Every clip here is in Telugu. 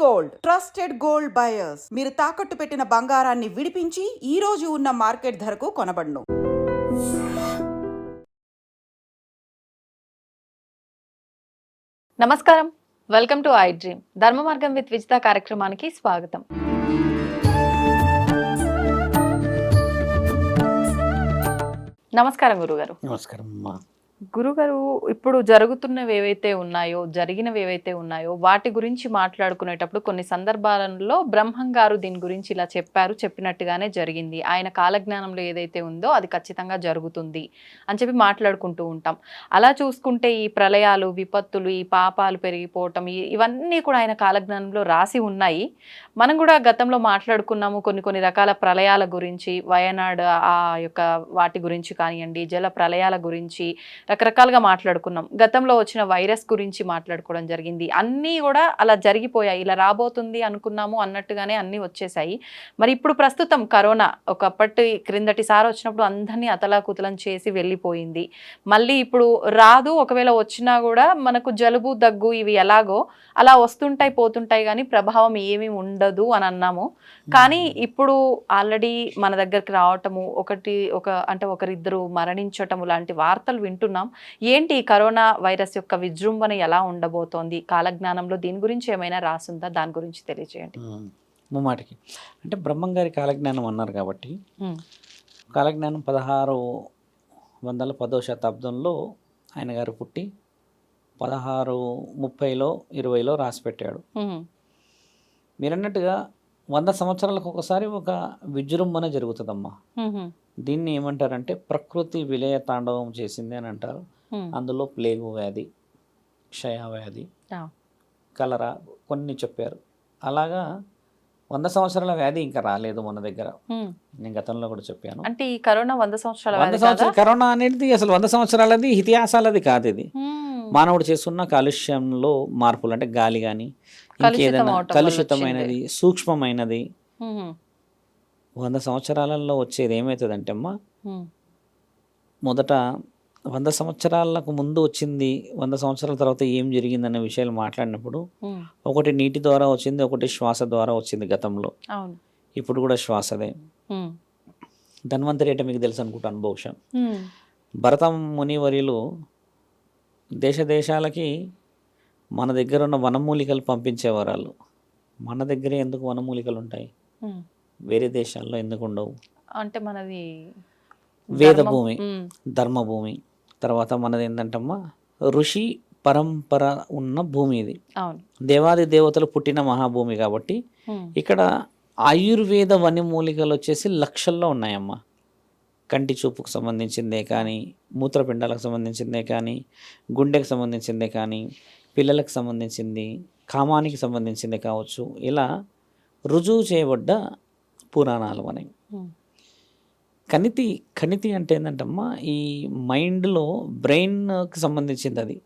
గోల్డ్ ట్రస్టెడ్ గోల్డ్ బయర్స్ మీరు తాకట్టు పెట్టిన బంగారాన్ని విడిపించి ఈ రోజు ఉన్న మార్కెట్ ధరకు కొనబడును. నమస్కారం, వెల్కమ్ టు ఐ డ్రీమ్. ధర్మ మార్గం విత్ విజిత కార్యక్రమానికి స్వాగతం. నమస్కారం గురుగారు. నమస్కారం అమ్మా. గురుగారు, ఇప్పుడు జరుగుతున్నవి ఏవైతే ఉన్నాయో, జరిగినవి ఏవైతే ఉన్నాయో వాటి గురించి మాట్లాడుకునేటప్పుడు కొన్ని సందర్భాలలో బ్రహ్మం గారు దీని గురించి ఇలా చెప్పారు, చెప్పినట్టుగానే జరిగింది, ఆయన కాలజ్ఞానంలో ఏదైతే ఉందో అది ఖచ్చితంగా జరుగుతుంది అని చెప్పి మాట్లాడుకుంటూ ఉంటాం. అలా చూసుకుంటే ఈ ప్రళయాలు, విపత్తులు, ఈ పాపాలు పెరిగిపోవటం, ఇవన్నీ కూడా ఆయన కాలజ్ఞానంలో రాసి ఉన్నాయి. మనం కూడా గతంలో మాట్లాడుకున్నాము కొన్ని రకాల ప్రళయాల గురించి, వయనాడు ఆ యొక్క వాటి గురించి కానివ్వండి, జల ప్రళయాల గురించి రకరకాలుగా మాట్లాడుకున్నాం. గతంలో వచ్చిన వైరస్ గురించి మాట్లాడుకోవడం జరిగింది. అన్నీ కూడా అలా జరిగిపోయాయి. ఇలా రాబోతుంది అనుకున్నాము అన్నట్టుగానే అన్నీ వచ్చేసాయి. మరి ఇప్పుడు ప్రస్తుతం కరోనా ఒకప్పటి క్రిందటిసారి వచ్చినప్పుడు అందరినీ అతలాకుతలం చేసి వెళ్ళిపోయింది. మళ్ళీ ఇప్పుడు రాదు, ఒకవేళ వచ్చినా కూడా మనకు జలుబు, దగ్గు ఇవి ఎలాగో అలా వస్తుంటాయి పోతుంటాయి, కానీ ప్రభావం ఏమీ ఉండదు అని అన్నాము. కానీ ఇప్పుడు ఆల్రెడీ మన దగ్గరికి రావటము, ఒకరిద్దరు మరణించటము లాంటి వార్తలు వింటున్నాం. ఏంటి ఈ కరోనా వైరస్ యొక్క విజృంభణ ఎలా ఉండబోతోంది? కాలజ్ఞానంలో దీని గురించి ఏమైనా రాసుందా? దాని గురించి తెలియజేయండి. ముమ్మాటికి అంటే బ్రహ్మం గారి కాలజ్ఞానం అన్నారు కాబట్టి, కాలజ్ఞానం 1610వ శతాబ్దంలో ఆయన గారు పుట్టి 1630లో 20లో రాసి పెట్టాడు. మీరన్నట్టుగా 100 సంవత్సరాలకు ఒకసారి ఒక విజృంభణ జరుగుతుందమ్మా. దీన్ని ఏమంటారంటే ప్రకృతి విలయ తాండవం చేసింది అని అంటారు. అందులో ప్లేగు వ్యాధి, క్షయవ్యాధి, కలరా కొన్ని చెప్పారు. అలాగా 100 సంవత్సరాల వ్యాధి ఇంకా రాలేదు మన దగ్గర. నేను గతంలో కూడా చెప్పాను. అంటే ఈ కరోనా 100 సంవత్సరాల కరోనా అనేది అసలు 100 సంవత్సరాలది ఇతిహాసాలది కాదు. ఇది మానవుడు చేస్తున్న కాలుష్యంలో మార్పులు, అంటే గాలి కానీ ఇంకేదైనా కలుషితమైనది, సూక్ష్మమైనది. 100 సంవత్సరాలలో వచ్చేది ఏమవుతుందంటే అమ్మా, మొదట 100 సంవత్సరాలకు ముందు వచ్చింది, 100 సంవత్సరాల తర్వాత ఏం జరిగిందనే విషయాలు మాట్లాడినప్పుడు ఒకటి నీటి ద్వారా వచ్చింది, ఒకటి శ్వాస ద్వారా వచ్చింది గతంలో. ఇప్పుడు కూడా శ్వాసదే. ధన్వంతరి అంటే మీకు తెలుసు అనుకుంటాను బహుశా. భరత మునివర్యులు దేశాలకి మన దగ్గర ఉన్న వనమూలికలు పంపించేవారు. వాళ్ళు మన దగ్గరే ఎందుకు వనమూలికలు ఉంటాయి, వేరే దేశాల్లో ఎందుకు ఉండవు? అంటే మనది వేదభూమి, ధర్మభూమి. తర్వాత మనది ఏంటంటమ్మా ఋషి పరంపర ఉన్న భూమి ఇది. దేవాది దేవతలు పుట్టిన మహాభూమి కాబట్టి ఇక్కడ ఆయుర్వేద వనమూలికలు వచ్చేసి లక్షల్లో ఉన్నాయమ్మా. కంటి చూపుకు సంబంధించిందే కానీ, మూత్రపిండాలకు సంబంధించిందే కానీ, గుండెకు సంబంధించిందే కానీ, పిల్లలకు సంబంధించింది, కామానికి సంబంధించిందే కావచ్చు. ఇలా రుజువు చేయబడ్డ పురాణాలు అనేవి. కణితి అంటే ఏంటంటమ్మా, ఈ మైండ్లో బ్రెయిన్కి సంబంధించింది. అది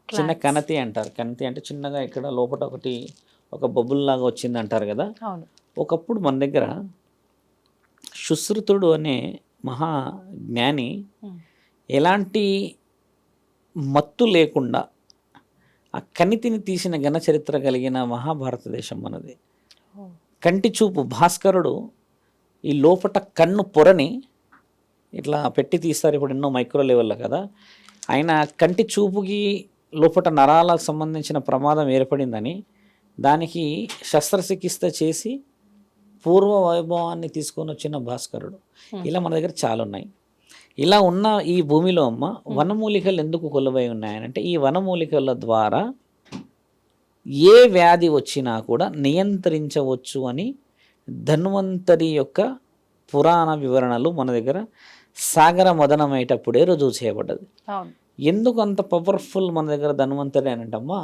చిన్న కణతి అంటారు. కణితి అంటే చిన్నగా ఇక్కడ లోపల ఒక బబుల్ లాగా వచ్చింది అంటారు కదా. ఒకప్పుడు మన దగ్గర సుశ్రుతుడు అనే మహా జ్ఞాని ఎలాంటి మత్తు లేకుండా ఆ కణితిని తీసిన ఘన చరిత్ర కలిగిన మహాభారతదేశం మనది. కంటి చూపు భాస్కరుడు ఈ లోపట కన్ను పొరని ఇట్లా పెట్టి తీస్తారు. ఇప్పుడు ఎన్నో మైక్రో లెవెల్లో కదా. ఆయన కంటి చూపుకి లోపట నరాలకు సంబంధించిన ప్రమాదం ఏర్పడిందని దానికి శస్త్రచికిత్స చేసి పూర్వ వైభవాన్ని తీసుకొని వచ్చిన భాస్కరుడు. ఇలా మన దగ్గర చాలా ఉన్నాయి. ఇలా ఉన్న ఈ భూమిలో అమ్మ వనమూలికలు ఎందుకు కొలువై ఉన్నాయనంటే, ఈ వనమూలికల ద్వారా ఏ వ్యాధి వచ్చినా కూడా నియంత్రించవచ్చు అని ధన్వంతరి యొక్క పురాణ వివరణలు మన దగ్గర సాగర మదనమయ్యేటప్పుడే రుజువు చేయబడ్డది. ఎందుకు అంత పవర్ఫుల్ మన దగ్గర ధన్వంతరి అనంటమ్మా,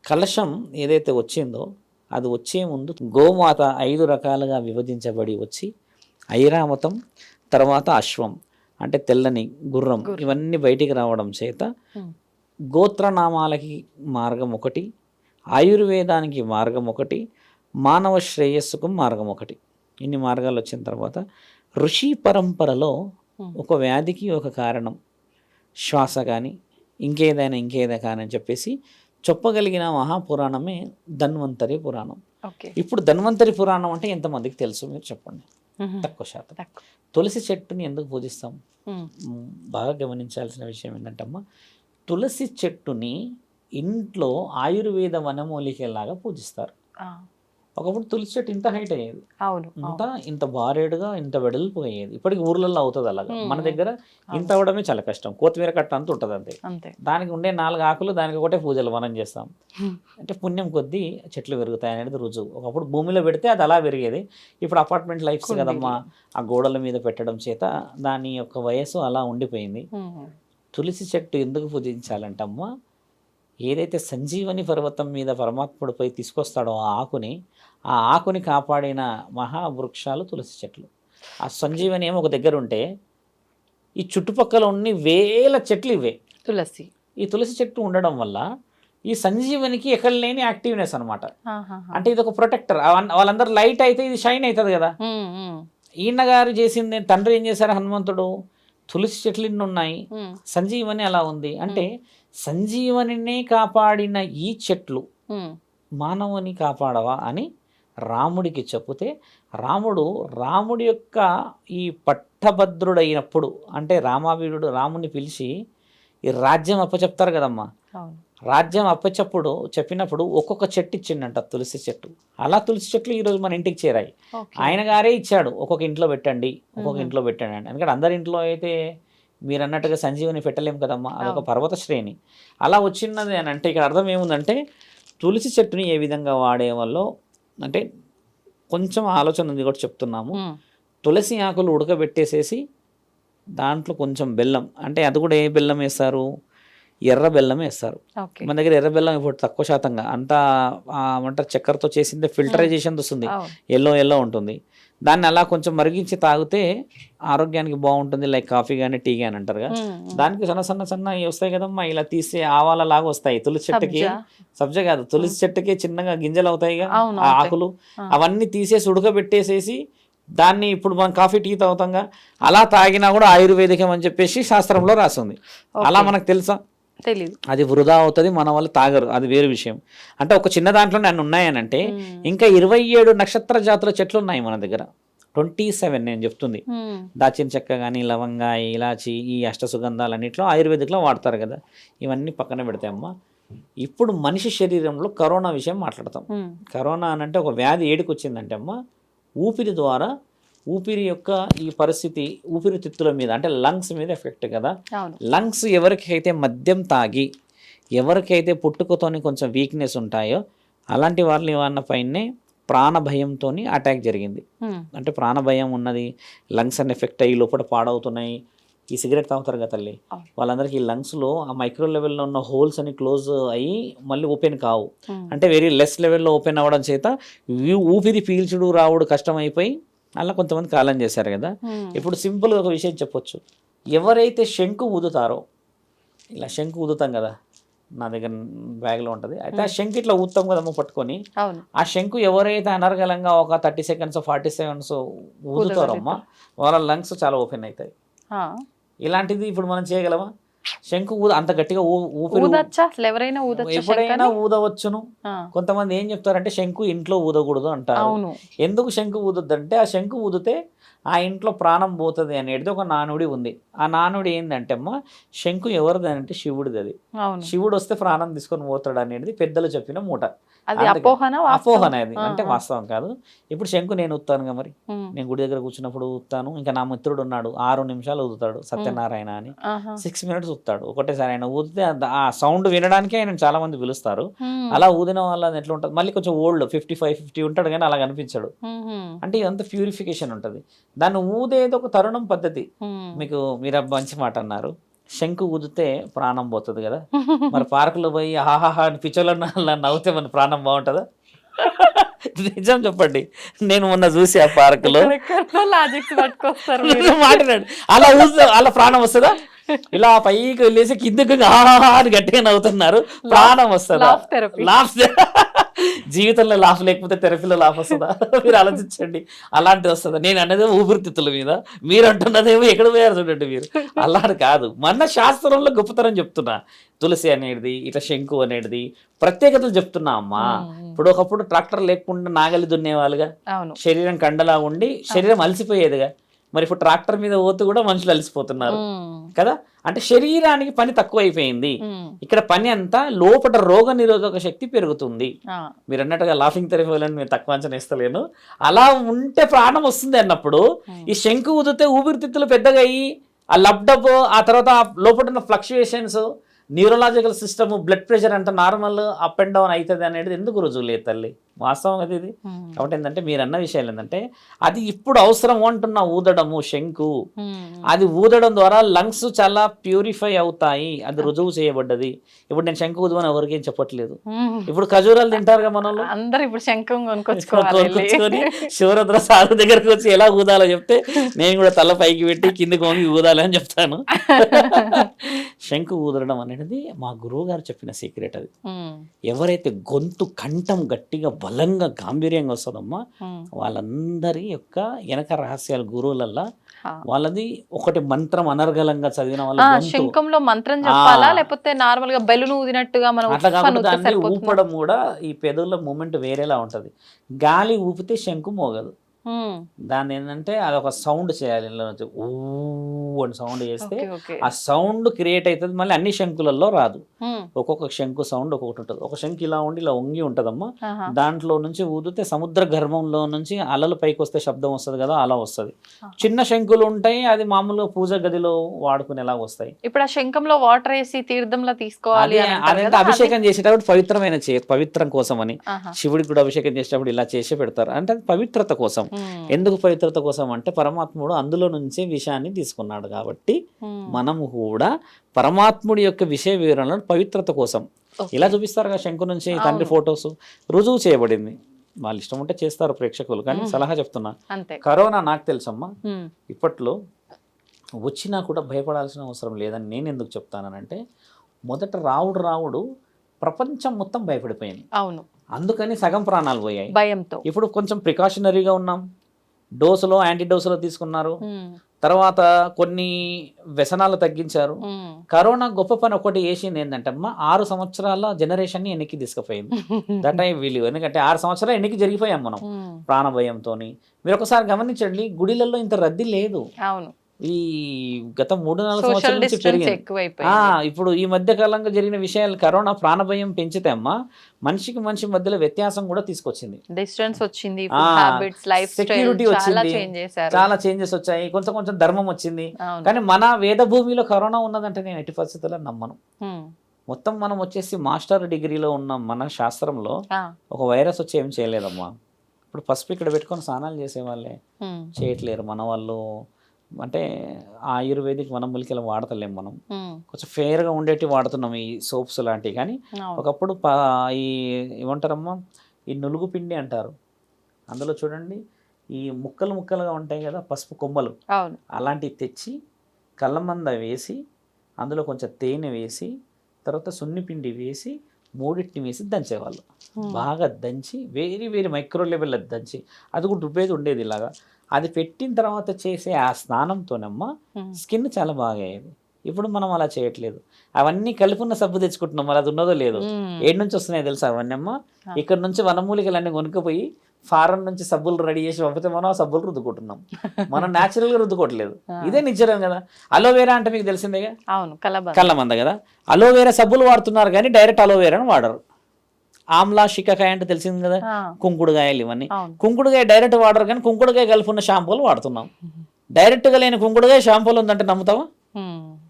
కలశం ఏదైతే వచ్చిందో అది వచ్చే ముందు గోమాత 5 రకాలుగా విభజించబడి వచ్చి ఐరావతం, తర్వాత అశ్వం అంటే తెల్లని గుర్రం, ఇవన్నీ బయటికి రావడం చేత గోత్రనామాలకి మార్గం ఒకటి, ఆయుర్వేదానికి మార్గం ఒకటి, మానవ శ్రేయస్సుకు మార్గం ఒకటి. ఇన్ని మార్గాలు వచ్చిన తర్వాత ఋషి పరంపరలో ఒక వ్యాధికి ఒక కారణం శ్వాస కానీ ఇంకేదైనా కానీ అని చెప్పేసి చెప్పగలిగిన మహాపురాణమే ధన్వంతరి పురాణం. ఓకే. ఇప్పుడు ధన్వంతరి పురాణం అంటే ఎంతమందికి తెలుసు మీరు చెప్పండి? తక్కువ శాతం. తులసి చెట్టుని ఎందుకు పూజిస్తాం? బాగా గమనించాల్సిన విషయం ఏంటంటమ్మా, తులసి చెట్టుని ఇంట్లో ఆయుర్వేద వనమూలికలాగా పూజిస్తారు. ఒకప్పుడు తులసి చెట్టు ఇంత హైట్ అయ్యేది, ఇంత బారేడుగా ఇంత వెడల్పు అయ్యేది. ఇప్పటికి ఊర్లలో అవుతుంది అలాగా. మన దగ్గర ఇంత అవడమే చాలా కష్టం. కొత్తిమీర కట్ట అంత ఉంటుంది అంతే. దానికి ఉండే 4 ఆకులు, దానికి ఒకటే పూజలు మనం చేస్తాం. అంటే పుణ్యం కొద్దీ చెట్లు పెరుగుతాయి అనేది రుజువు. ఒకప్పుడు భూమిలో పెడితే అది అలా పెరిగేది. ఇప్పుడు అపార్ట్మెంట్ లైఫ్స్ కదమ్మా, ఆ గోడల మీద పెట్టడం చేత దాని యొక్క వయస్సు అలా ఉండిపోయింది. తులసి చెట్టు ఎందుకు పూజించాలంటమ్మా, ఏదైతే సంజీవని పర్వతం మీద పరమాత్ముడు పోయి తీసుకొస్తాడో ఆ ఆకుని కాపాడిన మహావృక్షాలు తులసి చెట్లు. ఆ సంజీవని ఏమో ఒక దగ్గర ఉంటే ఈ చుట్టుపక్కల ఉన్న వేల చెట్లు ఇవే తులసి. ఈ తులసి చెట్టు ఉండడం వల్ల ఈ సంజీవనికి ఎక్కడ లేని యాక్టివ్నెస్ అనమాట. అంటే ఇది ఒక ప్రొటెక్టర్. వాళ్ళందరూ లైట్ అయితే ఇది షైన్ అవుతుంది కదా. ఈయన గారు చేసింది, తండ్రి ఏం చేశారు హనుమంతుడు, తులసి చెట్లు ఇన్ని ఉన్నాయి, సంజీవని అలా ఉంది. అంటే సంజీవనినే కాపాడిన ఈ చెట్లు మానవుని కాపాడవా అని రాముడికి చెప్తే, రాముడి యొక్క ఈ పట్టభద్రుడైనప్పుడు, అంటే రామావీరుడు రాముని పిలిచి ఈ రాజ్యం అప్పచెప్తారు కదమ్మా, రాజ్యం చెప్పినప్పుడు ఒక్కొక్క చెట్టు ఇచ్చిండంట, తులసి చెట్టు. అలా తులసి చెట్లు ఈరోజు మన ఇంటికి చేరాయి. ఆయన గారే ఇచ్చాడు, ఒక్కొక్క ఇంట్లో పెట్టండి, ఒక్కొక్క ఇంట్లో పెట్టండి అని. ఎందుకంటే అందరి ఇంట్లో అయితే మీరు అన్నట్టుగా సంజీవని పెట్టలేము కదమ్మా, అదొక పర్వత శ్రేణి. అలా వచ్చినది అని అంటే ఇక్కడ అర్థం ఏముందంటే, తులసి చెట్టుని ఏ విధంగా వాడేవాళ్ళో అంటే కొంచెం ఆలోచన ఉంది కూడా చెప్తున్నాము. తులసి ఆకులు ఉడకబెట్టేసేసి దాంట్లో కొంచెం బెల్లం, అంటే అది కూడా ఏ బెల్లం వేస్తారు, ఎర్ర బెల్లం వేస్తారు. మన దగ్గర ఎర్ర బెల్లం ఇప్పుడు తక్కువ శాతంగా అంతా ఏమంటారు చక్కెరతో చేసిందే, ఫిల్టరైజేషన్ వస్తుంది, ఎల్లో ఉంటుంది. దాన్ని అలా కొంచెం మరిగించి తాగితే ఆరోగ్యానికి బాగుంటుంది, లైక్ కాఫీ కానీ టీ కానీ అంటారుగా. దానికి సన్న వస్తాయి కదమ్మా, ఇలా తీసే ఆవాల లాగా వస్తాయి. తులసి చెట్టుకి, సబ్జా కాదు, తులసి చెట్టుకి చిన్నగా గింజలు అవుతాయి ఆకులు, అవన్నీ తీసేసి ఉడకబెట్టేసేసి దాన్ని ఇప్పుడు మనం కాఫీ టీ తాగుతాంగా, అలా తాగినా కూడా ఆయుర్వేదికం అని చెప్పేసి శాస్త్రంలో రాసింది. అలా మనకు తెలుసా? తెలీదు. అది వృధా అవుతుంది, మన వాళ్ళు తాగరు, అది వేరే విషయం. అంటే ఒక చిన్న దాంట్లోనే అన్ని ఉన్నాయనంటే ఇంకా 27 నక్షత్ర జాతుల చెట్లు ఉన్నాయి మన దగ్గర. 27 నేను చెప్తుంది. దాచిన చెక్క కానీ, లవంగా, ఇలాచి, ఈ అష్టసుగంధాలన్నింటిలో ఆయుర్వేదిక్లో వాడతారు కదా. ఇవన్నీ పక్కన పెడితే అమ్మ, ఇప్పుడు మనిషి శరీరంలో కరోనా విషయం మాట్లాడతాం. కరోనా అని అంటే ఒక వ్యాధి ఏడికి వచ్చిందంటే అమ్మ, ఊపిరి ద్వారా ఊపిరి యొక్క ఈ పరిస్థితి ఊపిరితిత్తుల మీద అంటే లంగ్స్ మీద ఎఫెక్ట్ కదా. లంగ్స్ ఎవరికైతే మద్యం తాగి, ఎవరికైతే పుట్టుకతోని కొంచెం వీక్నెస్ ఉంటాయో అలాంటి వాళ్ళ పైనే ప్రాణభయంతో అటాక్ జరిగింది. అంటే ప్రాణభయం ఉన్నది, లంగ్స్ అని ఎఫెక్ట్ అయ్యి లోపల పాడవుతున్నాయి. ఈ సిగరెట్ తాగుతారు కదా తల్లి, వాళ్ళందరికీ లంగ్స్లో ఆ మైక్రో లెవెల్లో ఉన్న హోల్స్ అని క్లోజ్ అయ్యి మళ్ళీ ఓపెన్ కావు. అంటే వెరీ లెస్ లెవెల్లో ఓపెన్ అవ్వడం చేత ఊపిరి పీల్చుడు రావుడు కష్టమైపోయి అలా కొంతమంది కాలం చేశారు కదా. ఇప్పుడు సింపుల్గా ఒక విషయం చెప్పొచ్చు, ఎవరైతే శంకు ఊదుతారో, ఇలా శంకు ఊదుతాం కదా, నా దగ్గర బ్యాగ్లో ఉంటుంది, అయితే ఆ శంకు ఇట్లా ఊదుతాం కదమ్మా పట్టుకొని, ఆ శంకు ఎవరైతే అనర్గలంగా ఒక 30 సెకండ్స్ 40 సెకండ్స్ ఊదుతారమ్మా, వాళ్ళ లంగ్స్ చాలా ఓపెన్ అవుతాయి. ఇలాంటిది ఇప్పుడు మనం చేయగలమా? శంకు అంత గట్టిగా ఎప్పుడైనా ఊదవచ్చును. కొంతమంది ఏం చెప్తారంటే శంకు ఇంట్లో ఊదకూడదు అంటారు. ఎందుకు శంకు ఊదొద్దంటే, ఆ శంకు ఊదితే ఆ ఇంట్లో ప్రాణం పోతుంది అనేది ఒక నానుడి ఉంది. ఆ నానుడి ఏంటంటే అమ్మ, శంకు ఎవరిది అంటే శివుడిది. అది శివుడు వస్తే ప్రాణం తీసుకొని పోతాడు అనేది పెద్దలు చెప్పిన మూట. అపోహన అది, అంటే వాస్తవం కాదు. ఇప్పుడు శంకు నేను ఊతానుగా, మరి నేను గుడి దగ్గర కూర్చున్నప్పుడు ఊతాను. ఇంకా నా మిత్రుడు ఉన్నాడు, 6 నిమిషాలు ఊదుతాడు, సత్యనారాయణ అని, 6 మినిట్స్ ఊతాడు ఒకటేసారి. ఆయన ఊదితే ఆ సౌండ్ వినడానికి ఆయన చాలా మంది పిలుస్తారు. అలా ఊదిన వాళ్ళ ఎట్లా ఉంటుంది, మళ్ళీ కొంచెం ఓల్డ్ 55-50 ఉంటాడు కానీ అలా కనిపించాడు. అంటే ఇదంతా ప్యూరిఫికేషన్ ఉంటుంది. దాన్ని ఊదేది ఒక తరుణం పద్ధతి. మీరు మంచి మాట అన్నారు, శంకు ఊదితే ప్రాణం పోతుంది కదా. మరి పార్కులో పోయి హాహాహా అని పిచ్చోళ్ళ నవ్వుతే మన ప్రాణం బాగుంటుందా? నిజం చెప్పండి, నేను మొన్న చూసి ఆ పార్కులో మాట్లాడాడు, అలా అలా ప్రాణం వస్తుందా? ఇలా పైకి వెళ్ళేసి కిందకు హాహాహా అని గట్టిగా నవ్వుతున్నారు, ప్రాణం వస్తుందా? జీవితంలో లాఫ్ లేకపోతే థెరపీలో లాఫ్ వస్తుందా? మీరు ఆలోచించండి. అలాంటిది వస్తుందా? నేను అన్నది ఊపిరితిత్తుల మీద, మీరు అంటున్నదేమో ఎక్కడ పోయారు చూడండి మీరు. అలాంటి కాదు, మన శాస్త్రంలో గొప్పతనం చెప్తున్నా. తులసి అనేది, ఇట్లా శంకు అనేది ప్రత్యేకతలు చెప్తున్నా అమ్మా. ఇప్పుడు ఒకప్పుడు ట్రాక్టర్ లేకుండా నాగలి దున్నేవాళ్ళుగా, అవును. శరీరం కండలా ఉండి శరీరం అలసిపోయేదిగా. మరి ఇప్పుడు ట్రాక్టర్ మీద పోతూ కూడా మనుషులు అలసిపోతున్నారు కదా. అంటే శరీరానికి పని తక్కువ అయిపోయింది. ఇక్కడ పని అంతా లోపల రోగ నిరోధక శక్తి పెరుగుతుంది. మీరు అన్నట్టుగా లాఫింగ్ థెరపీ వాళ్ళని నేను తక్కువ అంచనా ఇస్తలేను. అలా ఉంటే ప్రాణం వస్తుంది అన్నప్పుడు ఈ శంకు ఊదితే ఊపిరితిత్తులు పెద్దగా అయ్యి ఆ లబ్డబ్, ఆ తర్వాత లోపల ఉన్న fluctuations, neurological system, blood pressure అంత నార్మల్ అప్ అండ్ డౌన్ అవుతుంది అనేది ఎందుకు రుజువు లేదు తల్లి, వాస్తవం అది ఇది. కాబట్టి ఏంటంటే మీరు అన్న విషయాలు ఏంటంటే అది ఇప్పుడు అవసరం అంటున్న ఊదడము శంకు, అది ఊదడం ద్వారా లంగ్స్ చాలా ప్యూరిఫై అవుతాయి, అది రుజువు చేయబడ్డది. ఇప్పుడు నేను శంకు ఊదమని ఎవరికేం చెప్పట్లేదు. ఇప్పుడు ఖజూరాలు తింటారుగా మన వాళ్ళు, అందరు ఇప్పుడు శంఖం కొనుక్కొచ్చుకొని శివరుద్ర సాధు దగ్గరకు వచ్చి ఎలా ఊదాలో చెప్తే నేను కూడా తల పైకి పెట్టి కిందికి వంగి ఊదాలి అని చెప్తాను. శంకు ఊదడం అనేది మా గురువు గారు చెప్పిన సీక్రెట్. అది ఎవరైతే గొంతు కంఠం గట్టిగా బలంగా గాంభీర్యంగా వస్తుందమ్మా, వాళ్ళందరి యొక్క వెనక రహస్యాలు గురువులల్లా వాళ్ళది ఒకటి మంత్రం అనర్గళంగా చదివిన వాళ్ళ శంఖంలో మంత్రం చెప్పాలా లేకపోతే నార్మల్ గా బెలూన్ ఊదినట్టుగా మనం అట్లా కాకుండా దాన్ని ఊపడం కూడా ఈ పెదవుల మూమెంట్ వేరేలా ఉంటది. గాలి ఊపితే శంకు మోగదు. దాన్ని ఏంటంటే అదొక సౌండ్ చేయాలి. ఇంట్లో నుంచి ఊ అని సౌండ్ చేస్తే ఆ సౌండ్ క్రియేట్ అవుతుంది. మళ్ళీ అన్ని శంకులలో రాదు, ఒక్కొక్క శంకు సౌండ్ ఒక్కొక్కటి ఉంటుంది. ఒక శంకు ఇలా ఉండి ఇలా వంగి ఉంటదమ్మా, దాంట్లో నుంచి ఊదితే సముద్ర గర్భంలో నుంచి అలలు పైకి వస్తే శబ్దం వస్తుంది కదా, అలా వస్తుంది. చిన్న శంకులు ఉంటాయి, అది మామూలుగా పూజ గదిలో వాడుకునేలా వస్తాయి. ఇప్పుడు ఆ శంఖంలో వాటర్ వేసి తీర్థంలో తీసుకోవాలి, అదంతా అభిషేకం చేసేటప్పుడు పవిత్రమైన పవిత్రం కోసం అని, శివుడికి కూడా అభిషేకం చేసేటప్పుడు ఇలా చేసే పెడతారు. అంటే అది పవిత్రత కోసం. ఎందుకు పవిత్రత కోసం అంటే పరమాత్ముడు అందులో నుంచే విషయాన్ని తీసుకున్నాడు కాబట్టి మనము కూడా పరమాత్ముడి యొక్క విషయ వివరణలను పవిత్రత కోసం ఇలా చూపిస్తారు కదా. శంకు నుంచి తండ్రి ఫొటోస్ రుజువు చేయబడింది. వాళ్ళు ఇష్టం ఉంటే చేస్తారు ప్రేక్షకులు, కానీ సలహా చెప్తున్నా. కరోనా నాకు తెలుసమ్మా, ఇప్పట్లో వచ్చినా కూడా భయపడాల్సిన అవసరం లేదని నేను ఎందుకు చెప్తానంటే, మొదట రావుడు ప్రపంచం మొత్తం భయపడిపోయింది. అవును, అందుకని సగం ప్రాణాలు పోయాయి భయంతో. ఇప్పుడు కొంచెం ప్రికాషనరీగా ఉన్నాం. డోసులో యాంటీ డోసులో తీసుకున్నారు, తర్వాత కొన్ని వ్యసనాలు తగ్గించారు. కరోనా గొప్ప పని ఒకటి చేసింది ఏంటంటే అమ్మా, 6 సంవత్సరాల జనరేషన్ ని వెనక్కి తీసుకుపోయింది. That I will. ఎందుకంటే 6 సంవత్సరాలు వెనక్కి జరిగిపోయాం మనం ప్రాణభయంతో. మీరు ఒకసారి గమనించండి, గుడిలలో ఇంత రద్దీ లేదు. అవును, ఈ గత 3-4 సంవత్సరాల నుంచి పెరిగింది. ఇప్పుడు ఈ మధ్య కాలంగా జరిగిన విషయాలు కరోనా ప్రాణభయం పెంచితే అమ్మా, మనిషికి మనిషి మధ్యలో వ్యత్యాసం కూడా తీసుకొచ్చింది. డిస్టెన్స్ వచ్చింది, సెక్యూరిటీ వచ్చింది, చాలా చేంజెస్ వచ్చాయి, కొంచెం ధర్మం వచ్చింది. కానీ మన వేద భూమిలో కరోనా ఉన్నదంటే నేను ఎట్టి పరిస్థితుల్లో నమ్మను. మొత్తం మనం వచ్చేసి మాస్టర్ డిగ్రీలో ఉన్న మన శాస్త్రంలో ఒక వైరస్ వచ్చి ఏం చేయలేదమ్మా. ఇప్పుడు పసుపు ఇక్కడ పెట్టుకొని స్నానాలు చేసేవాళ్ళే చేయట్లేరు మన వాళ్ళు. అంటే ఆయుర్వేదిక్ వనమూలికలు వాడతలేం మనం, కొంచెం ఫేర్గా ఉండేటి వాడుతున్నాం ఈ సోప్స్ లాంటివి. కానీ ఒకప్పుడు ఈ ఏమంటారమ్మా, ఈ నులుగు పిండి అంటారు, అందులో చూడండి ఈ ముక్కలుగా ఉంటాయి కదా పసుపు కొమ్మలు, అలాంటివి తెచ్చి కళ్ళమంద వేసి అందులో కొంచెం తేనె వేసి తర్వాత సున్నిపిండి వేసి మూడింటిని వేసి దంచేవాళ్ళు. బాగా దంచి వేరీ మైక్రో లెవెల్లో దంచి, అది కూడా రుబ్బేది ఉండేది ఇలాగా. అది పెట్టిన తర్వాత చేసే ఆ స్నానంతోనమ్మా స్కిన్ చాలా బాగా అయ్యేది. ఇప్పుడు మనం అలా చేయట్లేదు. అవన్నీ కలుపున్న సబ్బు తెచ్చుకుంటున్నాం, మరి అది ఉన్నదో లేదో. ఏడు నుంచి వస్తున్నాయి తెలుసా అవన్నీ అమ్మా? ఇక్కడ నుంచి వనమూలికలన్నీ కొనుక్కపోయి ఫారెన్ నుంచి సబ్బులు రెడీ చేసి పంపితే మనం ఆ సబ్బులు రుద్దుకుంటున్నాం, మనం న్యాచురల్గా రుద్దుకోవట్లేదు. ఇదే నిజం కదా. అలోవేరా అంటే మీకు తెలిసిందేగా, కళ్ళమంద కదా. అలోవేరా సబ్బులు వాడుతున్నారు కానీ డైరెక్ట్ అలోవేరాను వాడరు. ఆమ్లా, షికాకాయ అంటే తెలిసింది కదా, కుంకుడుకాయలు ఇవన్నీ. కుంకుడుకాయ డైరెక్ట్ వాడరు కానీ కుంకుడుకాయ కలిపి ఉన్న షాంపూలు వాడుతున్నాం. డైరెక్ట్గా లేని కుంకుడుకాయ షాంపూలు ఉందంటే నమ్ముతావా?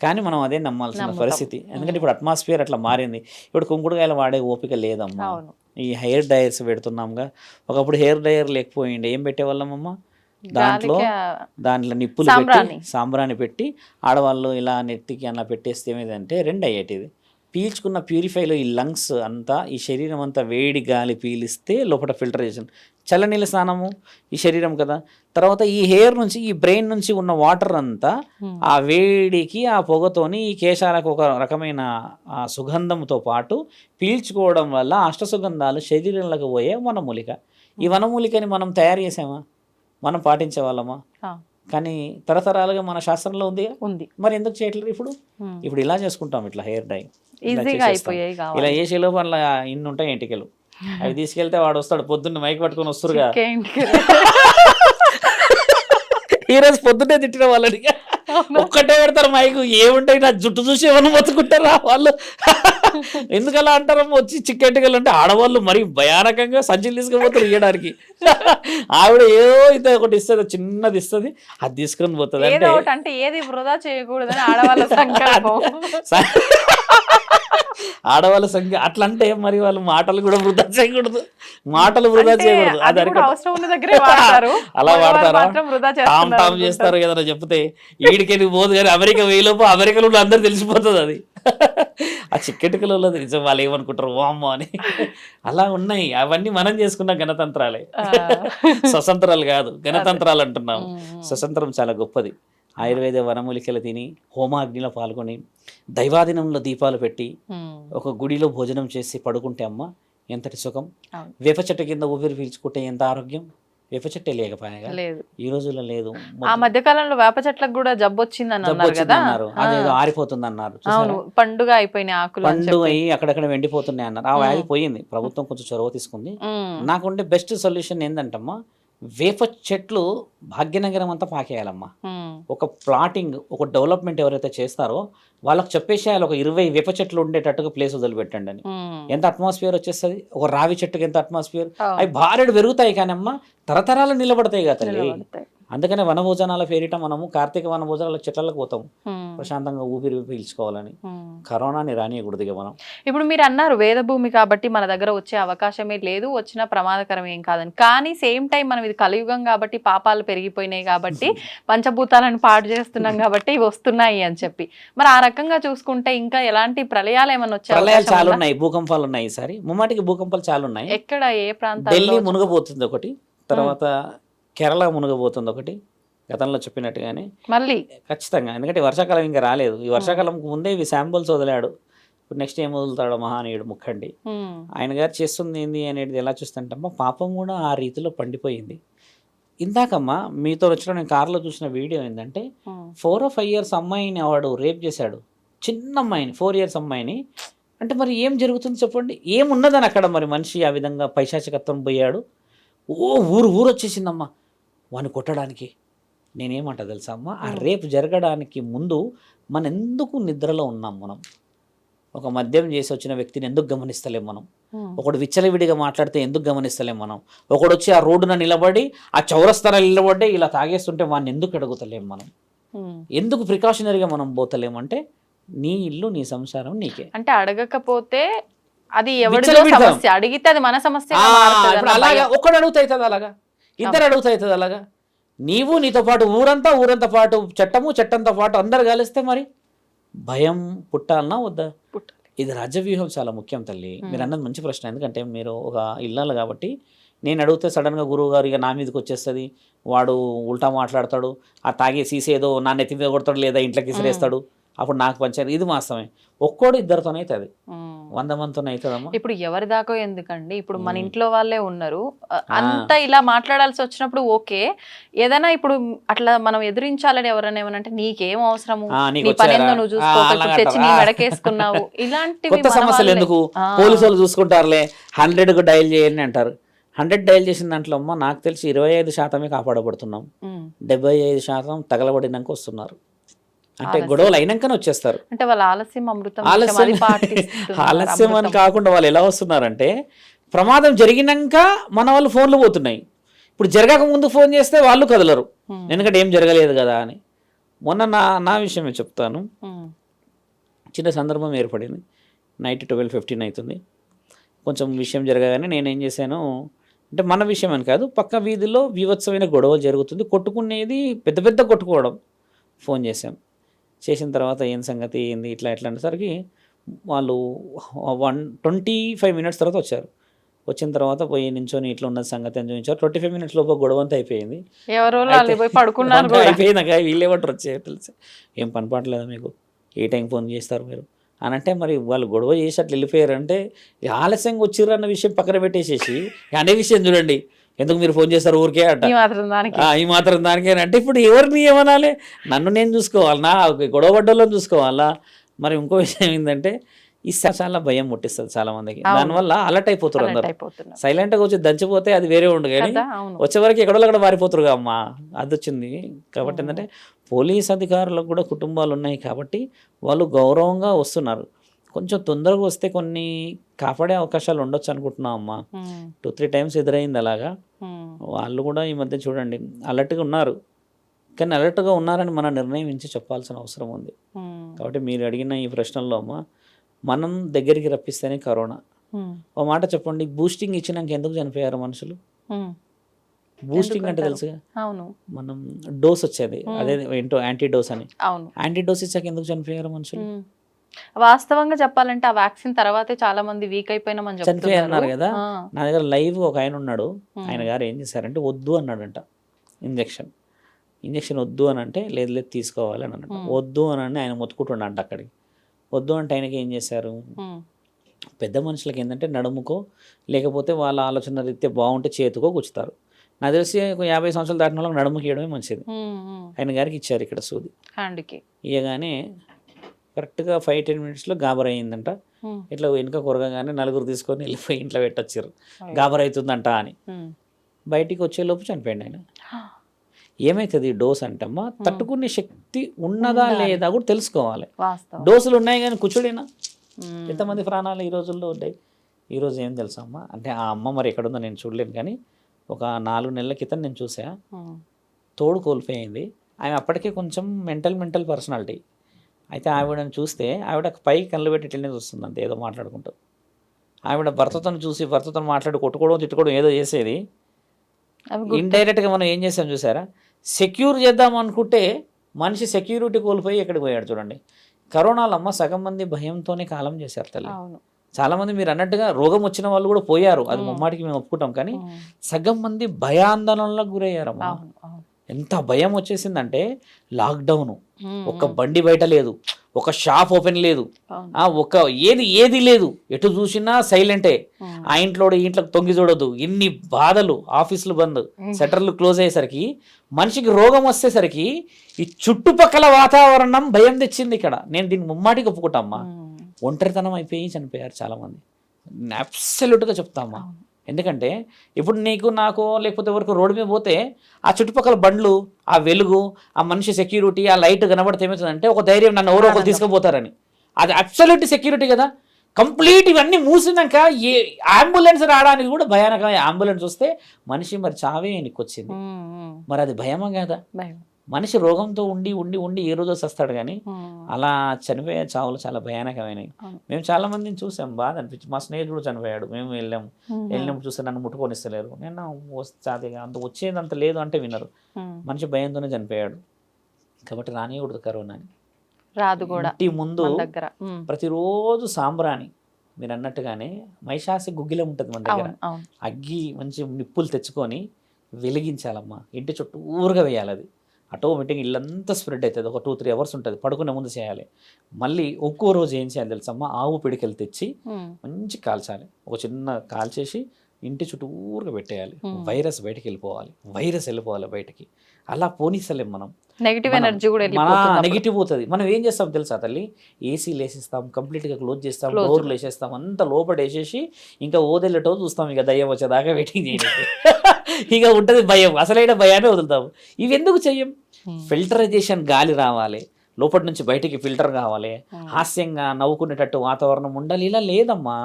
కానీ మనం అదే నమ్మాల్సిన పరిస్థితి. ఎందుకంటే ఇప్పుడు అట్మాస్ఫియర్ అట్లా మారింది. ఇప్పుడు కుంకుడుకాయలు వాడే ఓపిక లేదమ్మా. ఈ హెయిర్ డయర్స్ పెడుతున్నాంగా. ఒకప్పుడు హెయిర్ డయర్ లేకపోయిండే ఏం పెట్టేవాళ్ళమమ్మా, దాంట్లో నిప్పులు పెట్టి సాంబ్రాన్ని పెట్టి ఆడవాళ్ళు ఇలా నెత్తికి అలా పెట్టేస్తే ఏమైందంటే 2 అయ్యేటిది. పీల్చుకున్న ప్యూరిఫైలో ఈ లంగ్స్ అంతా ఈ శరీరం అంతా వేడి గాలి పీలిస్తే లోపల ఫిల్టరేషన్, చల్లనీళ్ళ స్నానము ఈ శరీరం కదా. తర్వాత ఈ హెయిర్ నుంచి ఈ బ్రెయిన్ నుంచి ఉన్న వాటర్ అంతా ఆ వేడికి ఆ పొగతోని ఈ కేశాలకు ఒక రకమైన ఆ సుగంధంతో పాటు పీల్చుకోవడం వల్ల అష్టసుగంధాలు శరీరంలోకి పోయే వనమూలిక. ఈ వనమూలికని మనం తయారు చేసామా, మనం పాటించే వాళ్ళమా? కానీ తరతరాలుగా మన శాస్త్రంలో ఉంది. మరి ఎందుకు చేయట్లేదు ఇప్పుడు? ఇప్పుడు ఇలా చేసుకుంటాం, ఇట్లా హెయిర్ డై ఇలా చేసే లోపల ఇన్ని ఉంటాయి ఎంటికలు. అవి తీసుకెళ్తే వాడు వస్తాడు పొద్దున్న మైక్ పట్టుకొని వస్తురుగా. ఈ రోజు పొద్దున్నే తిట్టిన వాళ్ళని ఒక్కటే పెడతారు మైకు. ఏముంటాయి, నా జుట్టు చూసి ఏమన్నా మొత్తుకుంటారా వాళ్ళు? ఎందుకలా అంటారమ్మా? వచ్చి చిక్కెంటికలు అంటే ఆడవాళ్ళు మరి భయానకంగా సంచులు తీసుకుపోతారు ఇవ్వడానికి. ఆవిడ ఏదో అయితే ఒకటి ఇస్తుంది, చిన్నది ఇస్తుంది, అది తీసుకొని పోతుంది. అంటే ఏది వృధా చేయకూడదని ఆడవాళ్ళ సంకల్పం. ఆడవాళ్ళ సంఖ్య అట్లా అంటే మరి వాళ్ళు మాటలు కూడా వృధా చేయకూడదు, మాటలు వృధా చేయకూడదు. అలా వాడతారా? టామ్ టామ్ చేస్తారు కదా చెప్తే ఈడికెళ్ళి పోదు, కానీ అమెరికా వేయలోపు అమెరికాలో అందరూ తెలిసిపోతుంది అది. ఆ చిక్కెటికలలో నిజం వాళ్ళు ఏమనుకుంటారు వామ్మో అని. అలా ఉన్నాయి. అవన్నీ మనం చేసుకున్న గణతంత్రాలే, స్వతంత్రాలు కాదు, గణతంత్రాలు అంటున్నాం. స్వతంత్రం చాలా గొప్పది. ఆయుర్వేద వనమూలికలు తిని హోమాగ్నిలో పాల్గొని దైవాదినంలో దీపాలు పెట్టి ఒక గుడిలో భోజనం చేసి పడుకుంటే అమ్మ ఎంతటి సుఖం. వేప చెట్టు కింద ఊపిరి పీల్చుకుంటే ఎంత ఆరోగ్యం. వేప చెట్టే లేకపోయా ఈ రోజుల్లో లేదు. ఆ మధ్య కాలంలో వేప చెట్లకు కూడా జబ్బు వచ్చిందని అన్నారు. అదేదో ఆరిపోతుంది అన్నారు. పండుగ అయిపోయినాయి, ఆకులు పండుగ అయ్యి అక్కడక్కడ ఎండిపోతున్నాయి అన్నారు. ఆ వ్యాధి పోయింది, ప్రభుత్వం కొంచెం చొరవ తీసుకుంది. నాకుండే బెస్ట్ సొల్యూషన్ ఏంటంటమ్మా, వేప చెట్లు భాగ్యనగరం అంతా పాకేయాలమ్మా. ఒక ప్లాటింగ్, ఒక డెవలప్మెంట్ ఎవరైతే చేస్తారో వాళ్ళకి చెప్పేసేయాలి, ఒక 20 వేప చెట్లు ఉండేటట్టుగా ప్లేస్ వదిలిపెట్టండి అని. ఎంత అట్మాస్ఫియర్ వచ్చేస్తుంది. ఒక రావి చెట్టుకి ఎంత అట్మాస్ఫియర్. అవి భారెడు పెరుగుతాయి కానీ అమ్మ తరతరాలు నిలబడతాయి కదా తల్లి. అందుకనే వనభోజనాల పేరిట మనము కార్తీక వనభోజనాల చెట్లకు పోతాం, ప్రశాంతంగా ఊపిరి పీల్చుకోవాలని. కరోనాని రానియకూడదు ఇక మనం. ఇప్పుడు మీరు అన్నారు వేదభూమి కాబట్టి మన దగ్గర వచ్చే అవకాశమే లేదు, వచ్చిన ప్రమాదకరం ఏం కాదని. కానీ సేమ్ టైం మనం ఇది కలియుగం కాబట్టి పాపాలు పెరిగిపోయినాయి కాబట్టి పంచభూతాలను పాడు చేస్తున్నాం కాబట్టి ఇవి వస్తున్నాయి అని చెప్పి. మరి ఆ రకంగా చూసుకుంటే ఇంకా ఎలాంటి ప్రళయాలు ఏమన్నా వచ్చాయి? ప్రళయాలు చాలా ఉన్నాయి, భూకంపాలు ఉన్నాయి. ఈసారి ముమ్మాటికి భూకంపాలు చాలా ఉన్నాయి. ఎక్కడ, ఏ ప్రాంతాల్లో? ఢిల్లీ మునగబోతుంది ఒకటి, తర్వాత కేరళ మునగబోతుంది ఒకటి, గతంలో చెప్పినట్టుగానే మళ్ళీ ఖచ్చితంగా. ఎందుకంటే వర్షాకాలం ఇంకా రాలేదు. ఈ వర్షాకాలంకు ముందే ఇవి శాంపుల్స్ వదిలాడు. ఇప్పుడు నెక్స్ట్ ఏం వదులుతాడో మహానీయుడు ముక్కండి. ఆయన గారు చేస్తుంది ఏంది అనేది ఎలా చూస్తుంటమ్మా, పాపం కూడా ఆ రీతిలో పండిపోయింది. ఇందాకమ్మా మీతో వచ్చిన నేను కార్లో చూసిన వీడియో ఏంటంటే 4 or 5 years అమ్మాయిని వాడు రేప్ చేశాడు, చిన్న అమ్మాయిని, 4 years అమ్మాయిని. అంటే మరి ఏం జరుగుతుంది చెప్పండి? ఏమున్నదని అక్కడ మరి మనిషి ఆ విధంగా పైశాచికత్వం పోయాడు. ఊరు వచ్చేసిందమ్మా వాడిని కొట్టడానికి. నేనేమంటా తెలుసా అమ్మ, ఆ రేపు జరగడానికి ముందు మనం ఎందుకు నిద్రలో ఉన్నాం? మనం ఒక మద్యం చేసి వచ్చిన వ్యక్తిని ఎందుకు గమనిస్తలేం మనం? ఒకడు విచ్చలవిడిగా మాట్లాడితే ఎందుకు గమనిస్తలేం మనం? ఒకడు వచ్చి ఆ రోడ్డున నిలబడి ఆ చౌరస్తారా నిలబడి ఇలా తాగేస్తుంటే వాడిని ఎందుకు అడుగుతలేం మనం? ఎందుకు ప్రికాషనరీగా మనం పోతలేమంటే నీ ఇల్లు నీ సంసారం నీకే. అంటే అడగకపోతే అది ఎవరిదో సమస్య, అడిగితే అది మన సమస్య. అలాగా ఒకడు అడుగుతాయితుంది, అలాగా ఇద్దరు అడుగుతాయితుంది, అలాగా నీవు నీతో పాటు ఊరంతా పాటు చట్టంతో పాటు అందరు కలిస్తే మరి భయం పుట్టాలన్నా వద్దా? ఇది రాజ్యవ్యూహం చాలా ముఖ్యం తల్లి. మీరు అన్నది మంచి ప్రశ్న. ఎందుకంటే మీరు ఒక ఇల్లాలు కాబట్టి నేను అడిగితే సడన్గా గురువు గారు ఇక నా మీదకి వచ్చేస్తుంది, వాడు ఉల్టా మాట్లాడతాడు, ఆ తాగే సీసేదో నా నెత్తి మీద కొడతాడు లేదా ఇంట్లోకి విసిరేస్తాడు, అప్పుడు నాకు పంచారు. ఇది వాస్తవమే. ఒక్కోడు ఇద్దరితోనే అవుతుంది, 100 మందితోనే అవుతుందమ్మా. ఇప్పుడు ఎవరి దాకా ఎందుకండి, ఇప్పుడు మన ఇంట్లో వాళ్ళే ఉన్నారు, అంతా ఇలా మాట్లాడాల్సి వచ్చినప్పుడు ఓకే. ఏదైనా ఇప్పుడు అట్లా మనం ఎదిరించాలని ఎవరైనా ఏమనంటే నీకేం అవసరము, నీ పని ఏందో నువ్వు చూసుకోవచ్చు, తెచ్చి నీ మెడకేసుకున్నావు, ఇలాంటివి కొత్త సమస్యలు ఎందుకు? పోలీసు వాళ్ళు చూసుకుంటారులే, 100కు డయల్ చేయండి అంటారు. 100 డయల్ చేసిన దాంట్లో అమ్మ నాకు తెలిసి 25% కాపాడబడుతున్నాం, 75% తగలబడినాక వస్తున్నారు. అంటే గొడవలు అయినాకనే వచ్చేస్తారు. అంటే వాళ్ళ ఆలస్యం అని కాకుండా వాళ్ళు ఎలా వస్తున్నారంటే ప్రమాదం జరిగినాక మన వాళ్ళు ఫోన్లు పోతున్నాయి. ఇప్పుడు జరగక ముందు ఫోన్ చేస్తే వాళ్ళు కదలరు, ఎందుకంటే ఏం జరగలేదు కదా అని. మొన్న నా విషయమే చెప్తాను. చిన్న సందర్భం ఏర్పడింది. నైట్ 12:15 అవుతుంది. కొంచెం విషయం జరగగానే నేనేం చేశాను అంటే, మన విషయం అని కాదు, పక్క వీధిలో బీభత్సమైన గొడవలు జరుగుతుంది, కొట్టుకునేది పెద్ద కొట్టుకోవడం. ఫోన్ చేశాం. చేసిన తర్వాత ఏం సంగతి ఏంది ఇట్లా అనేసరికి వాళ్ళు 25 మినిట్స్ తర్వాత వచ్చారు. వచ్చిన తర్వాత పోయి నించొని ఇట్లా ఉన్న సంగతి అని చూపించారు. 25 మినిట్స్ లోపు గొడవ అంతా అయిపోయింది. ఎవరో వాళ్ళు పోయి పడుకున్నారు కూడా. అయిపోయిందాక వీళ్ళేమంటారు వచ్చారు తెలుసు, ఏం పని పాటలేదా మీకు, ఏ టైం ఫోన్ చేస్తారు మీరు అని అంటే, మరి వాళ్ళు గొడవ చేసి అట్లా వెళ్ళిపోయారంటే ఆలస్యంగా వచ్చిర్రు అన్న విషయం పక్కన పెట్టేసేసి అనే విషయం చూడండి, ఎందుకు మీరు ఫోన్ చేస్తారు ఊరికే అట్ట, ఈ మాత్రం దానికే అంటే ఇప్పుడు ఎవరిని ఏమనాలి, నన్ను నేను చూసుకోవాలి, నా గొడవ పడ్డోళ్ళని చూసుకోవాలా. మరి ఇంకో విషయం ఏంటంటే ఈ చాలా భయం ముట్టిస్తుంది చాలా మందికి, దానివల్ల అలర్ట్ అయిపోతారు అందరు. సైలెంట్గా వచ్చి దంచిపోతే అది వేరే ఉండు, కానీ వచ్చే వరకు ఎక్కడో అక్కడ మారిపోతారు అమ్మా, అది వచ్చింది. కాబట్టి ఏంటంటే పోలీస్ అధికారులకు కూడా కుటుంబాలు ఉన్నాయి కాబట్టి వాళ్ళు గౌరవంగా వస్తున్నారు. కొంచెం తొందరగా వస్తే కొన్ని కాపాడే అవకాశాలు ఉండొచ్చు అనుకుంటున్నాం అమ్మా. 2-3 టైమ్స్ ఎదురైంది అలాగా. వాళ్ళు కూడా ఈ మధ్య చూడండి అలర్ట్గా ఉన్నారు, కానీ అలర్ట్గా ఉన్నారని మన నిర్ణయం ఇచ్చి చెప్పాల్సిన అవసరం ఉంది. కాబట్టి మీరు అడిగిన ఈ ప్రశ్నల్లో అమ్మా, మనం దగ్గరికి రప్పిస్తేనే కరోనా. ఓ మాట చెప్పండి, బూస్టింగ్ ఇచ్చినాక ఎందుకు చనిపోయారు మనుషులు? బూస్టింగ్ అంటే తెలుసుగా, మనం డోస్ వచ్చేది అదే ఏంటో యాంటీ డోస్ అని, యాంటీ డోస్ ఇచ్చాక ఎందుకు చనిపోయారు మనుషులు? వాస్తవంగా చెప్పాలంటే ఆ వ్యాక్సిన్ తర్వాతే చాలా మంది వీక్ అయిపోయినామని చనిపోయారు కదా. నా దగ్గర లైవ్ ఒక ఆయన ఉన్నాడు, ఆయన గారు ఏం చేశారంటే వద్దు అన్నాడంట ఇంజక్షన్ వద్దు అని అంటే, లేదు లేదు తీసుకోవాలి అని అన్నట్టు. వద్దు అని ఆయన మొత్తుకుంటుండంట అక్కడికి. వద్దు అంటే ఆయనకి ఏం చేశారు, పెద్ద మనుషులకి ఏంటంటే నడుముకో లేకపోతే వాళ్ళ ఆలోచన రీత్యా బాగుంటే చేతికో గుచ్చుతారు. నాకు తెలిసి 50 సంవత్సరాలు దాటిన వాళ్ళకి నడుముకి ఇవ్వడమే మంచిది. ఆయన గారికి ఇచ్చారు ఇక్కడ సూది, ఇవ్వగానే కరెక్ట్గా 5-10 మినిట్స్లో గాబర్ అయ్యిందంట. ఇట్లా వెనుక కొరగానే నలుగురు తీసుకొని వెళ్ళిపోయి ఇంట్లో పెట్టొచ్చారు, గాబర్ అవుతుందంట అని. బయటికి వచ్చేలోపు చనిపోయింది ఆయన. ఏమవుతుంది డోస్ అంటమ్మా, తట్టుకునే శక్తి ఉన్నదా లేదా కూడా తెలుసుకోవాలి. డోసులు ఉన్నాయి కానీ కూర్చోడేనా, ఎంతమంది ప్రాణాలు ఈ రోజుల్లో ఉంటాయి. ఈరోజు ఏం తెలుసా అమ్మ అంటే, ఆ అమ్మ మరి ఎక్కడుందో నేను చూడలేను, కానీ ఒక 4 నెలల క్రితం నేను చూసా, తోడు కోల్పోయింది ఆమె. అప్పటికే కొంచెం మెంటల్ పర్సనాలిటీ. అయితే ఆవిడని చూస్తే ఆవిడ పై కళ్ళు పెట్టి ఇట్లనే చూస్తుంది అంతే, ఏదో మాట్లాడుకుంటూ. ఆవిడ భర్తతో చూసి భర్తతో మాట్లాడి కొట్టుకోవడం తిట్టుకోవడం ఏదో చేసేది. ఇండైరెక్ట్గా మనం ఏం చేసాం చూసారా, సెక్యూర్ చేద్దాం అనుకుంటే మనిషి సెక్యూరిటీ కోల్పోయి ఎక్కడికి పోయాడు చూడండి. కరోనాలమ్మ సగం మంది భయంతోనే కాలం చేశారు తల్లి. చాలామంది మీరు అన్నట్టుగా రోగం వచ్చిన వాళ్ళు కూడా పోయారు, అది ముమ్మాటికి మేము ఒప్పుకుంటాం, కానీ సగం మంది భయాందోళనలకు గురయ్యారమ్మా. ఎంత భయం వచ్చేసిందంటే, లాక్డౌన్, ఒక బండి బయట లేదు, ఒక షాప్ ఓపెన్ లేదు, ఒక ఏది లేదు, ఎటు చూసినా సైలెంటే. ఆ ఇంట్లోకి తొంగి చూడదు, ఇన్ని బాధలు, ఆఫీసులు బంద్, షట్టర్లు క్లోజ్ అయ్యేసరికి మనిషికి రోగం వచ్చేసరికి ఈ చుట్టుపక్కల వాతావరణం భయం తెచ్చింది ఇక్కడ. నేను దీన్ని ముమ్మాటికి ఒప్పుకుంటామ్మా. ఒంటరితనం అయిపోయి చనిపోయారు చాలామంది, అబ్సల్యూట్గా చెప్తామ్మా. ఎందుకంటే ఇప్పుడు నీకు నాకు లేకపోతే ఎవరికి రోడ్డు మీద పోతే ఆ చుట్టుపక్కల బండ్లు, ఆ వెలుగు, ఆ మనిషి సెక్యూరిటీ, ఆ లైట్ కనబడితే ఏమవుతుందంటే ఒక ధైర్యం, నన్ను ఎవరో ఒకరు తీసుకుపోతారని. అది అబ్సల్యూట్ సెక్యూరిటీ కదా. కంప్లీట్ ఇవన్నీ మూసినాక అంబులెన్స్ రావడానికి కూడా భయానకమైన అంబులెన్స్ వస్తే మనిషి మరి చావే నీకు వచ్చింది, మరి అది భయమా కదా. మనిషి రోగంతో ఉండి ఉండి ఉండి ఏ రోజు వస్తాడు, కానీ అలా చనిపోయే చావులు చాలా భయానకమైనవి. మేము చాలా మందిని చూసాం, బాధ అనిపించి. మా స్నేహితుడు చనిపోయాడు, మేము వెళ్ళినప్పుడు చూస్తే నన్ను ముట్టుకొనిస్తలేరు. నేను వస్తే అంత వచ్చేదంత లేదు అంటే వినరు. మనిషి భయంతోనే చనిపోయాడు. కాబట్టి రానియకూడదు కరోనాని, రాదు కూడా. ఇంటి ముందు ప్రతిరోజు సాంబ్రాణి, మీరు అన్నట్టుగానే మైషాసి గుగ్గిలే ఉంటుంది మన దగ్గర, అగ్గి మంచి నిప్పులు తెచ్చుకొని వెలిగించాలమ్మా. ఇంటి చుట్టూరుగా వేయాలి, అది ఆటోమేటిక్గా ఇల్లంతా స్ప్రెడ్ అవుతుంది. ఒక 2-3 అవర్స్ ఉంటుంది, పడుకునే ముందు చేయాలి. మళ్ళీ ఒక్కో రోజు ఏం చేయాలి తెలుసమ్మా, ఆవు పిడికెలు తెచ్చి మంచి కాల్చాలి. ఒక చిన్న కాల్చేసి ఇంటి చుట్టూరుగా పెట్టేయాలి. వైరస్ బయటకు వెళ్ళిపోవాలి బయటికి. అలా పోనీసలేం మనం, నెగిటివ్ ఎనర్జీ కూడా నెగిటివ్ పోతుంది. మనం ఏం చేస్తాం తెలుసా తల్లి, ఏసీలు వేసేస్తాం, కంప్లీట్గా క్లోజ్ చేస్తాం, డోర్లు వేసేస్తాం, అంతా లోపల వేసేసి ఇంకా ఓదెళ్ళటో చూస్తాం. ఇక దయ్యం వచ్చేదాకా వెయిటింగ్ చేయడానికి ఇక ఉంటుంది భయం, అసలైన భయాన్ని వదులుతాము. ఇవి ఎందుకు చెయ్యం? ఫిల్టరైజేషన్ గాలి రావాలి, లోపటి నుంచి బయటికి ఫిల్టర్ కావాలి, హాస్యంగా నవ్వుకునేటట్టు వాతావరణం ఉండాలి. ఇలా లేదమ్మా,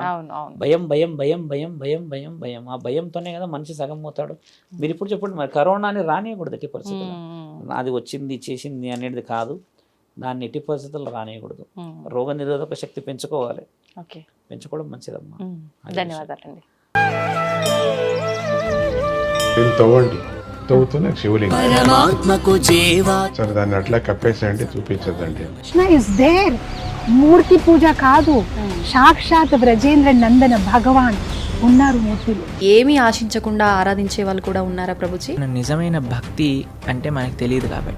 భయం భయం భయం భయం భయం భయం భయం. ఆ భయంతోనే కదా మనిషి సగం పోతాడు. మీరు ఇప్పుడు చెప్పండి, మరి కరోనాని రానియకూడదు ఎట్టి పరిస్థితుల్లో. అది వచ్చింది చేసింది అనేది కాదు, దాన్ని ఎట్టి పరిస్థితుల్లో రానియకూడదు. రోగ నిరోధక శక్తి పెంచుకోవాలి, పెంచుకోవడం మంచిదమ్మా. ధన్యవాదాలండి. దీన్ని తవ్వండి, తవ్వుతున్న శివలింగం. పరమాత్మకు జీవా సరే దాన్ని అట్లా కప్పేసేయండి, చూపించదండి. Krishna is there. మూర్తి పూజ కాదు, సాక్షాత్ బ్రజేంద్ర నందన భగవాన్ ఉన్నారు మూర్తిలో. ఏమీ ఆశించకుండా ఆరాధించే వాళ్ళు కూడా ఉన్నారా ప్రభుజీ? నిజమైన భక్తి అంటే మనకు తెలియదు కాబట్టి